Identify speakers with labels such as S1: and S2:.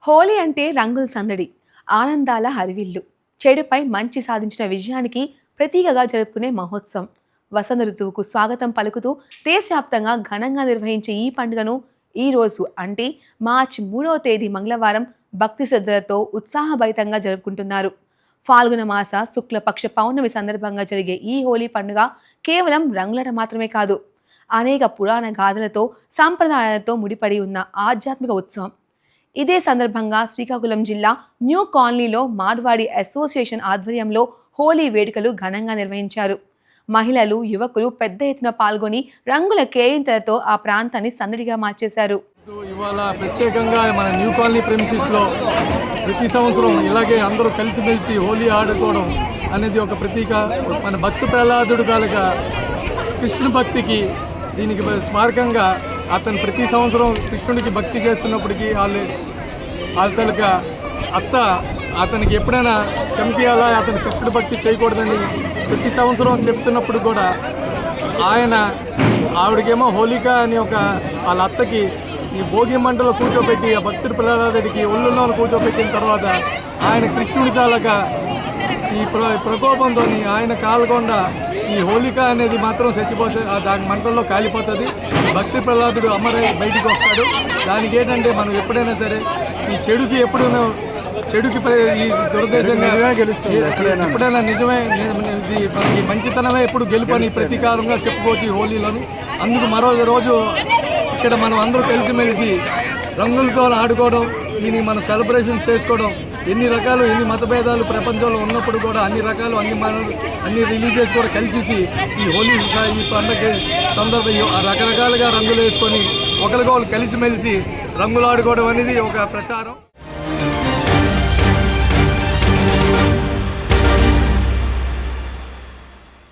S1: హోలీ అంటే రంగుల సందడి, ఆనందాల హరివిల్లు, చెడుపై మంచి సాధించిన విజయానికి ప్రతీకగా జరుపుకునే మహోత్సవం. వసంత ఋతువుకు స్వాగతం పలుకుతూ దేశవ్యాప్తంగా ఘనంగా నిర్వహించే ఈ పండుగను ఈ రోజు అంటే మార్చి 3వ తేదీ మంగళవారం భక్తి శ్రద్ధలతో ఉత్సాహభరితంగా జరుపుకుంటున్నారు. ఫాల్గుణ మాస శుక్లపక్ష పౌర్ణమి సందర్భంగా జరిగే ఈ హోలీ పండుగ కేవలం రంగులట మాత్రమే కాదు, అనేక పురాణ గాథలతో సాంప్రదాయాలతో ముడిపడి ఉన్న ఆధ్యాత్మిక ఉత్సవం. ఇదే సందర్భంగా శ్రీకాకుళం జిల్లా న్యూ కాలనీలో మార్వాడి అసోసియేషన్ ఆధ్వర్యంలో హోలీ వేడుకలు ఘనంగా నిర్వహించారు. మహిళలు, యువకులు పెద్ద ఎత్తున పాల్గొని రంగుల కేరింతలతో ఆ ప్రాంతాన్ని సందడిగా మార్చేశారు.
S2: ఇవాళ ప్రత్యేకంగా మన న్యూ కాలనీ ప్రెమిసెస్లో ప్రతి సంవత్సరం ఇలాగే అందరూ కలిసిమెలిసి హోలీ ఆడుకోవడం అనేది ఒక ప్రతీక. మన భక్తి ప్రహ్లాదుడు కాలుగా కృష్ణ భక్తికి దీనికి స్మారకంగా అతను ప్రతి సంవత్సరం కృష్ణుడికి భక్తి చేస్తున్నప్పటికీ అతనికి అత్త అతనికి ఎప్పుడైనా చంపియాలా, అతను కృష్ణుడి భక్తి చేయకూడదని ప్రతి సంవత్సరం చెప్తున్నప్పుడు కూడా ఆవిడకేమో హోలిక అని వాళ్ళ అత్తకి ఈ భోగి మంటలో కూర్చోబెట్టి ఆ భక్తుడి ప్రహ్లాదుడికి ఒళ్ళులో కూర్చోబెట్టిన తర్వాత ఆయన కృష్ణుడి తాలూకా ఈ ప్రకోపంతో ఆయన కాలకుండా ఈ హోలిక అనేది మాత్రం చచ్చిపోతుంది, దాని మంటల్లో కాలిపోతుంది. భక్తి ప్రహ్లాదుడు అమరై బయటికి వస్తాడు. దానికి ఏంటంటే మనం ఎప్పుడైనా సరే ఈ చెడుకి ఈ దురుద్దేశంగా ఎప్పుడైనా నిజమే ఇది మనకి మంచితనమే ఎప్పుడు గెలుపని ప్రతీకారంగా చెప్పుకోవచ్చు ఈ హోలీలోని. అందుకు మరో రోజు ఇక్కడ మనం అందరూ కలిసిమెలిసి రంగులతో ఆడుకోవడం, దీన్ని మనం సెలబ్రేషన్ చేసుకోవడం, ఎన్ని మతభేదాలు ప్రపంచంలో ఉన్నప్పుడు కూడా అన్ని రిలీజియస్ కూడా కలిసి ఈ హోలీ ఈ పండుగ సందర్భంగా రకరకాలుగా రంగులు వేసుకొని ఒకరికొకరు కలిసిమెలిసి రంగులు ఆడుకోవడం అనేది ఒక ప్రచారం.